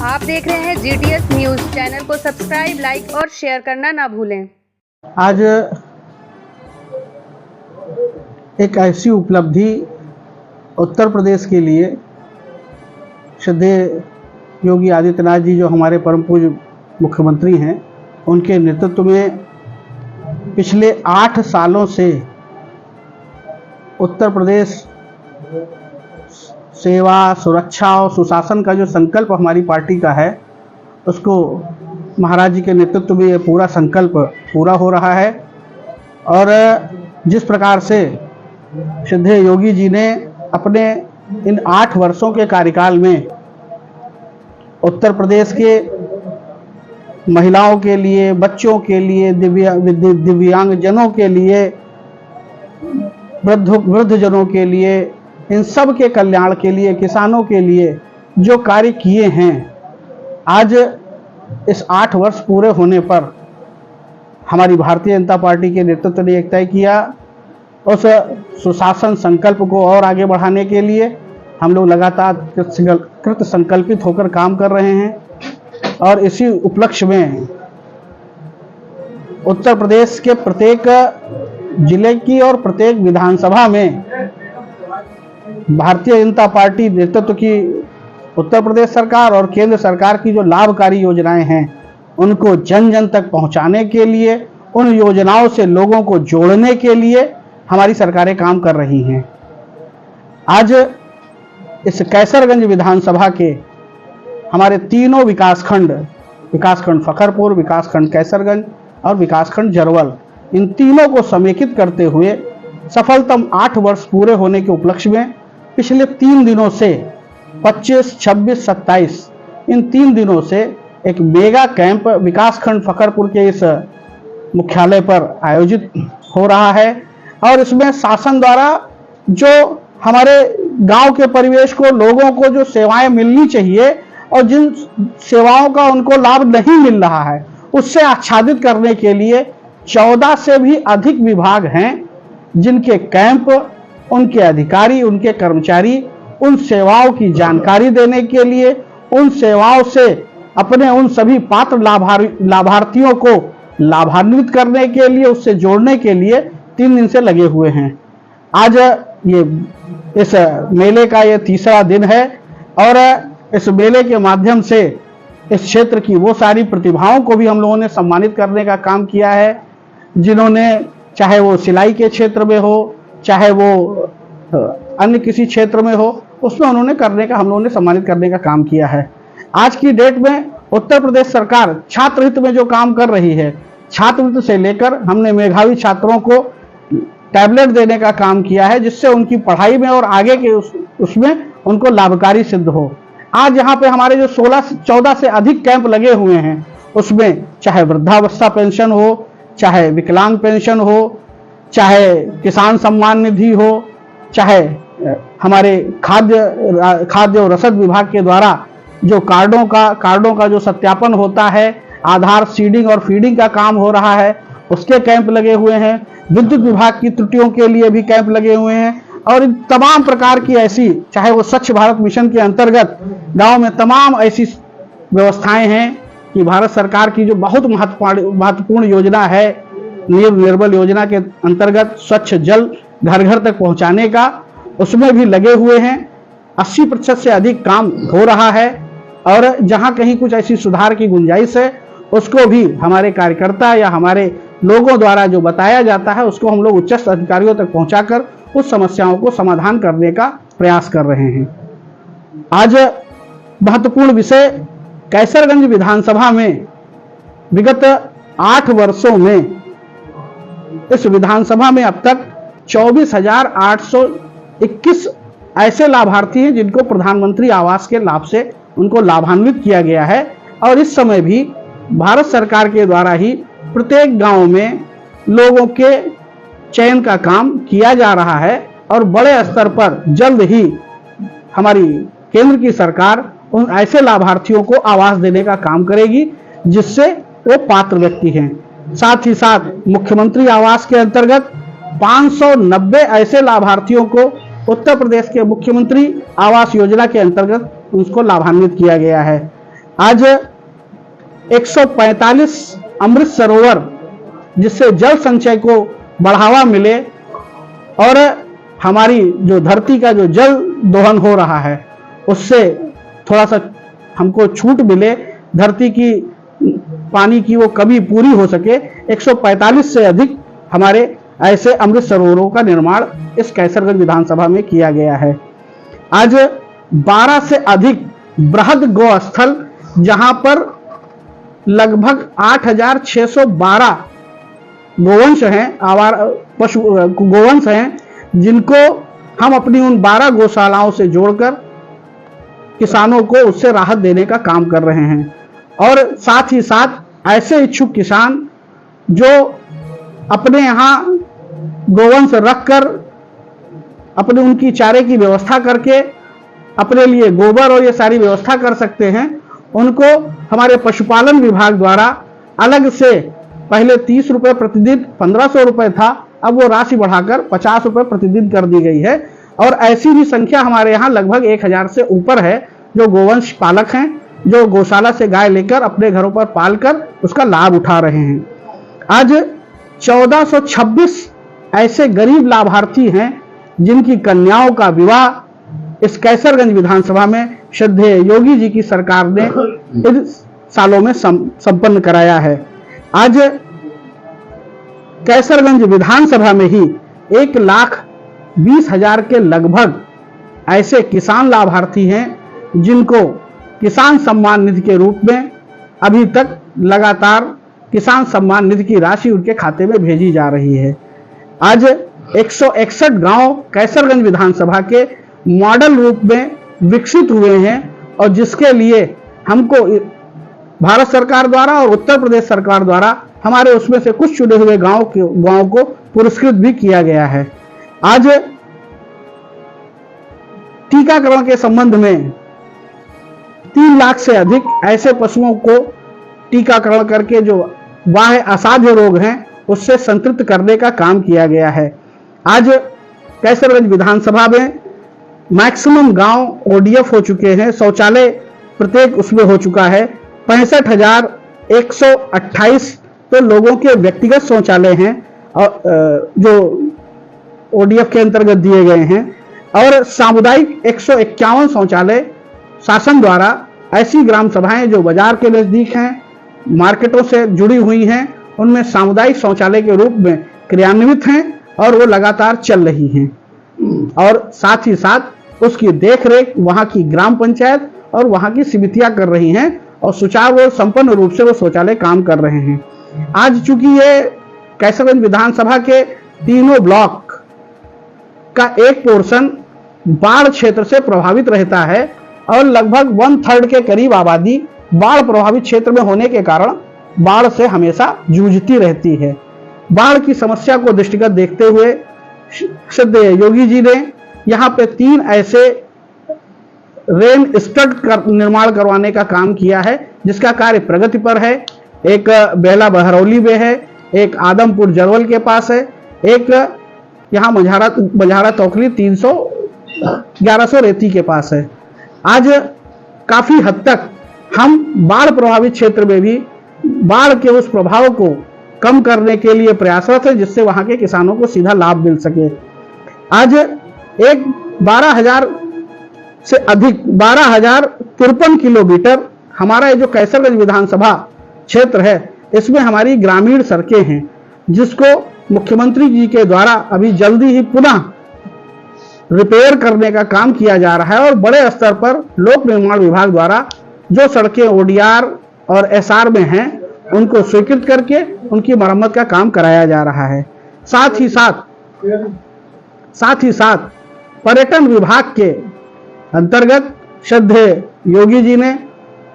आप देख रहे हैं GTS न्यूज। चैनल को सब्सक्राइब, लाइक और शेयर करना ना भूलें। आज एक ऐसी उपलब्धि उत्तर प्रदेश के लिए श्रद्धेय योगी आदित्यनाथ जी, जो हमारे परम पूज्य मुख्यमंत्री हैं, उनके नेतृत्व में पिछले 8 सालों से उत्तर प्रदेश सेवा, सुरक्षा और सुशासन का जो संकल्प हमारी पार्टी का है, उसको महाराज जी के नेतृत्व में ये पूरा संकल्प पूरा हो रहा है। और जिस प्रकार से श्रद्धेय योगी जी ने अपने इन 8 वर्षों के कार्यकाल में उत्तर प्रदेश के महिलाओं के लिए, बच्चों के लिए, दिव्यांगजनों के लिए, वृद्धजनों के लिए, इन सब के कल्याण के लिए, किसानों के लिए जो कार्य किए हैं, आज इस 8 वर्ष पूरे होने पर हमारी भारतीय जनता पार्टी के नेतृत्व ने एक तय किया, उस सुशासन संकल्प को और आगे बढ़ाने के लिए हम लोग लगातार कृत संकल्पित होकर काम कर रहे हैं। और इसी उपलक्ष्य में उत्तर प्रदेश के प्रत्येक जिले की और प्रत्येक विधानसभा में भारतीय जनता पार्टी नेतृत्व की उत्तर प्रदेश सरकार और केंद्र सरकार की जो लाभकारी योजनाएं हैं, उनको जन जन तक पहुंचाने के लिए, उन योजनाओं से लोगों को जोड़ने के लिए हमारी सरकारें काम कर रही हैं। आज इस कैसरगंज विधानसभा के हमारे तीनों विकासखंड फखरपुर, विकासखंड कैसरगंज और विकासखंड जरवल, इन तीनों को समेकित करते हुए सफलतम 8 वर्ष पूरे होने के उपलक्ष्य में पिछले 3 दिनों से 25, 26, 27 इन 3 दिनों से एक मेगा कैंप विकासखंड फखरपुर के इस मुख्यालय पर आयोजित हो रहा है। और इसमें शासन द्वारा जो हमारे गांव के परिवेश को, लोगों को जो सेवाएं मिलनी चाहिए और जिन सेवाओं का उनको लाभ नहीं मिल रहा है, उससे आच्छादित करने के लिए 14 से भी अधिक विभाग हैं, जिनके कैंप, उनके अधिकारी, उनके कर्मचारी उन सेवाओं की जानकारी देने के लिए, उन सेवाओं से अपने उन सभी पात्र लाभार्थियों को लाभान्वित करने के लिए, उससे जोड़ने के लिए 3 दिन से लगे हुए हैं। आज ये इस मेले का ये 3रा दिन है और इस मेले के माध्यम से इस क्षेत्र की वो सारी प्रतिभाओं को भी हम लोगों ने सम्मानित करने का काम किया है, जिन्होंने, चाहे वो सिलाई के क्षेत्र में हो, चाहे वो अन्य किसी क्षेत्र में हो, उसमें उन्होंने हम लोगों ने सम्मानित करने का काम किया है। आज की डेट में उत्तर प्रदेश सरकार छात्र हित में जो काम कर रही है, छात्रवृत्ति से लेकर हमने मेधावी छात्रों को टैबलेट देने का काम किया है, जिससे उनकी पढ़ाई में और आगे के उसमें उनको लाभकारी सिद्ध हो। आज यहाँ पे हमारे जो 14 से अधिक कैंप लगे हुए हैं, उसमें चाहे वृद्धावस्था पेंशन हो, चाहे विकलांग पेंशन हो, चाहे किसान सम्मान निधि हो, चाहे हमारे खाद्य और रसद विभाग के द्वारा जो कार्डों का जो सत्यापन होता है, आधार सीडिंग और फीडिंग का काम हो रहा है, उसके कैंप लगे हुए हैं। विद्युत विभाग की त्रुटियों के लिए भी कैंप लगे हुए हैं। और इन तमाम प्रकार की ऐसी, चाहे वो स्वच्छ भारत मिशन के अंतर्गत गांव में तमाम ऐसी व्यवस्थाएं हैं कि भारत सरकार की जो बहुत महत्वपूर्ण योजना है, निर्मल योजना के अंतर्गत स्वच्छ जल घर घर तक पहुंचाने का, उसमें भी लगे हुए हैं। 80% से अधिक काम हो रहा है और जहां कहीं कुछ ऐसी सुधार की गुंजाइश है, उसको भी हमारे कार्यकर्ता या हमारे लोगों द्वारा जो बताया जाता है, उसको हम लोग उच्च अधिकारियों तक पहुंचाकर उस समस्याओं को समाधान करने का प्रयास कर रहे हैं। आज महत्वपूर्ण विषय, कैसरगंज विधानसभा में विगत 8 वर्षों में इस विधानसभा में अब तक 24,821 ऐसे लाभार्थी हैं जिनको प्रधानमंत्री आवास के लाभ से उनको लाभान्वित किया गया है। और इस समय भी भारत सरकार के द्वारा ही प्रत्येक गांव में लोगों के चयन का काम किया जा रहा है और बड़े स्तर पर जल्द ही हमारी केंद्र की सरकार उन ऐसे लाभार्थियों को आवास देने का काम करेगी जिससे वो पात्र व्यक्ति हैं। साथ ही साथ मुख्यमंत्री आवास के अंतर्गत 590 ऐसे लाभार्थियों को उत्तर प्रदेश के मुख्यमंत्री आवास योजना के अंतर्गत उसको लाभान्वित किया गया है। आज 145 अमृत सरोवर, जिससे जल संचय को बढ़ावा मिले और हमारी जो धरती का जो जल दोहन हो रहा है उससे थोड़ा सा हमको छूट मिले, धरती की पानी की वो कमी पूरी हो सके, 145 से अधिक हमारे ऐसे अमृत सरोवरों का निर्माण इस कैसरगंज विधानसभा में किया गया है। आज 12 से अधिक बृहद गौस्थल, जहां पर लगभग 8,612 गोवंश हैं, आवार पशु गोवंश हैं, जिनको हम अपनी उन 12 गौशालाओं से जोड़कर किसानों को उससे राहत देने का काम कर रहे हैं। और साथ ही साथ ऐसे इच्छुक किसान जो अपने यहाँ गोवंश रखकर अपने उनकी चारे की व्यवस्था करके अपने लिए गोबर और ये सारी व्यवस्था कर सकते हैं, उनको हमारे पशुपालन विभाग द्वारा अलग से पहले 30 रुपये प्रतिदिन 1500 रुपये था, अब वो राशि बढ़ाकर 50 रुपये प्रतिदिन कर दी गई है। और ऐसी भी संख्या हमारे यहाँ लगभग 1000 से ऊपर है जो गोवंश पालक हैं, जो गौशाला से गाय लेकर अपने घरों पर पालकर उसका लाभ उठा रहे हैं। आज 1426 ऐसे गरीब लाभार्थी हैं जिनकी कन्याओं का विवाह इस कैसरगंज विधानसभा में श्रद्धेय योगी जी की सरकार ने इन सालों में संपन्न कराया है। आज कैसरगंज विधानसभा में ही 1,20,000 के लगभग ऐसे किसान लाभार्थी हैं जिनको किसान सम्मान निधि के रूप में अभी तक लगातार किसान सम्मान निधि की राशि उनके खाते में भेजी जा रही है। आज 161 गांव कैसरगंज विधानसभा के मॉडल रूप में विकसित हुए हैं और जिसके लिए हमको भारत सरकार द्वारा और उत्तर प्रदेश सरकार द्वारा हमारे उसमें से कुछ चुने हुए गांव को पुरस्कृत भी किया गया है। आज टीकाकरण के संबंध में 3 लाख से अधिक ऐसे पशुओं को टीकाकरण करके जो बाह्य असाध्य रोग हैं उससे संतृप्त करने का काम किया गया है। आज कैसरगंज विधानसभा में मैक्सिमम गांव ओडीएफ हो चुके हैं, शौचालय प्रत्येक उसमें हो चुका है। 65,128 तो लोगों के व्यक्तिगत शौचालय हैं और जो ओडीएफ के अंतर्गत दिए गए हैं, और सामुदायिक 151 शौचालय शासन द्वारा ऐसी ग्राम सभाएं जो बाजार के नजदीक हैं, मार्केटों से जुड़ी हुई हैं, उनमें सामुदायिक शौचालय के रूप में क्रियान्वित हैं और वो लगातार चल रही हैं। और साथ ही साथ उसकी देखरेख वहां की ग्राम पंचायत और वहां की समितियां कर रही हैं और सुचारू और संपन्न रूप से वो शौचालय काम कर रहे हैं। आज चूंकि ये कैसरगंज विधानसभा के तीनों ब्लॉक का एक पोर्शन बाढ़ क्षेत्र से प्रभावित रहता है और लगभग 1/3 के करीब आबादी बाढ़ प्रभावित क्षेत्र में होने के कारण बाढ़ से हमेशा जूझती रहती है। बाढ़ की समस्या को दृष्टिगत देखते हुए श्रद्धेय योगी जी ने यहाँ पे 3 ऐसे रेन स्टड निर्माण करवाने का काम किया है, जिसका कार्य प्रगति पर है। एक बेला बहरौली में है, एक आदमपुर जरवल के पास है, एक यहाँ मझारा तोकली 1100 रेती के पास है। आज काफी हद तक हम बाढ़ प्रभावित क्षेत्र में भी बाढ़ के उस प्रभाव को कम करने के लिए प्रयासरत है, जिससे वहां के किसानों को सीधा लाभ मिल सके। आज 12,000 से अधिक 12,053 किलोमीटर हमारा ये जो कैसरगंज विधानसभा क्षेत्र है, इसमें हमारी ग्रामीण सड़कें हैं, जिसको मुख्यमंत्री जी के द्वारा अभी जल्दी ही पुनः रिपेयर करने का काम किया जा रहा है। और बड़े स्तर पर लोक निर्माण विभाग द्वारा जो सड़कें ओडीआर और एसआर में हैं उनको स्वीकृत करके उनकी मरम्मत का काम कराया जा रहा है। साथ ही साथ पर्यटन विभाग के अंतर्गत श्रद्धेय योगी जी ने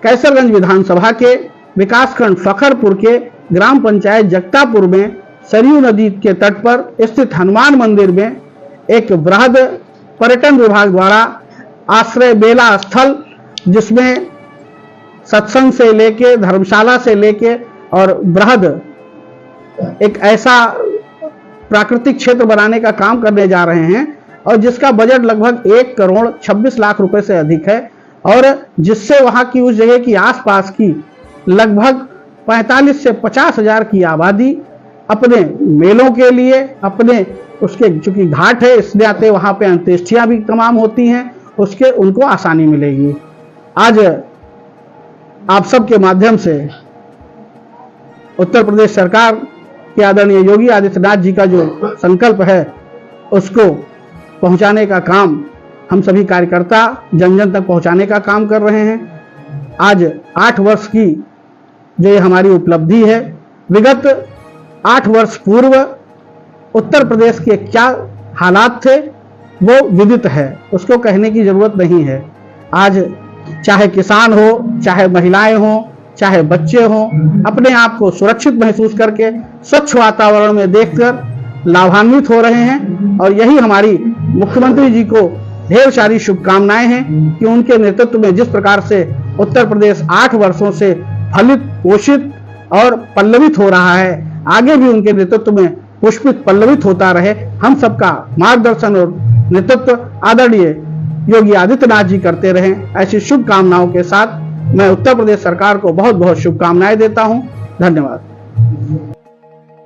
कैसरगंज विधानसभा के विकासखंड फखरपुर के ग्राम पंचायत जगतापुर में सरयू नदी के तट पर स्थित हनुमान मंदिर में एक बृहद पर्यटन विभाग द्वारा आश्रय बेला स्थल, जिसमें सत्संग से लेके धर्मशाला से लेके और बृहद एक ऐसा प्राकृतिक क्षेत्र बनाने का काम करने जा रहे हैं और जिसका बजट लगभग 1 करोड़ 26 लाख रुपए से अधिक है। और जिससे वहां की उस जगह की आसपास की लगभग 45 से 50 हजार की आबादी अपने मेलों के लिए, अपने उसके चूंकि घाट है इसलिए आते वहां पे अंत्येष्टियां भी तमाम होती हैं, उसके उनको आसानी मिलेगी। आज आप सबके माध्यम से उत्तर प्रदेश सरकार के आदरणीय योगी आदित्यनाथ जी का जो संकल्प है उसको पहुंचाने का काम हम सभी कार्यकर्ता जन जन तक पहुंचाने का काम कर रहे हैं। आज 8 वर्ष की जो ये हमारी उपलब्धि है, विगत 8 वर्ष पूर्व उत्तर प्रदेश के क्या हालात थे वो विदित है, उसको कहने की जरूरत नहीं है। आज चाहे किसान हो, चाहे महिलाएं हो, चाहे बच्चे हों, अपने आप को सुरक्षित महसूस करके स्वच्छ वातावरण में देखकर लाभान्वित हो रहे हैं। और यही हमारी मुख्यमंत्री जी को ढेर सारी शुभकामनाएं हैं कि उनके नेतृत्व में जिस प्रकार से उत्तर प्रदेश 8 वर्षों से फलित, पोषित और पल्लवित हो रहा है, आगे भी उनके नेतृत्व में पुष्पित पल्लवित होता रहे। हम सबका मार्गदर्शन और नेतृत्व आदरणीय योगी आदित्यनाथ जी करते रहें, ऐसी शुभकामनाओं के साथ मैं उत्तर प्रदेश सरकार को बहुत बहुत शुभकामनाएं देता हूं। धन्यवाद।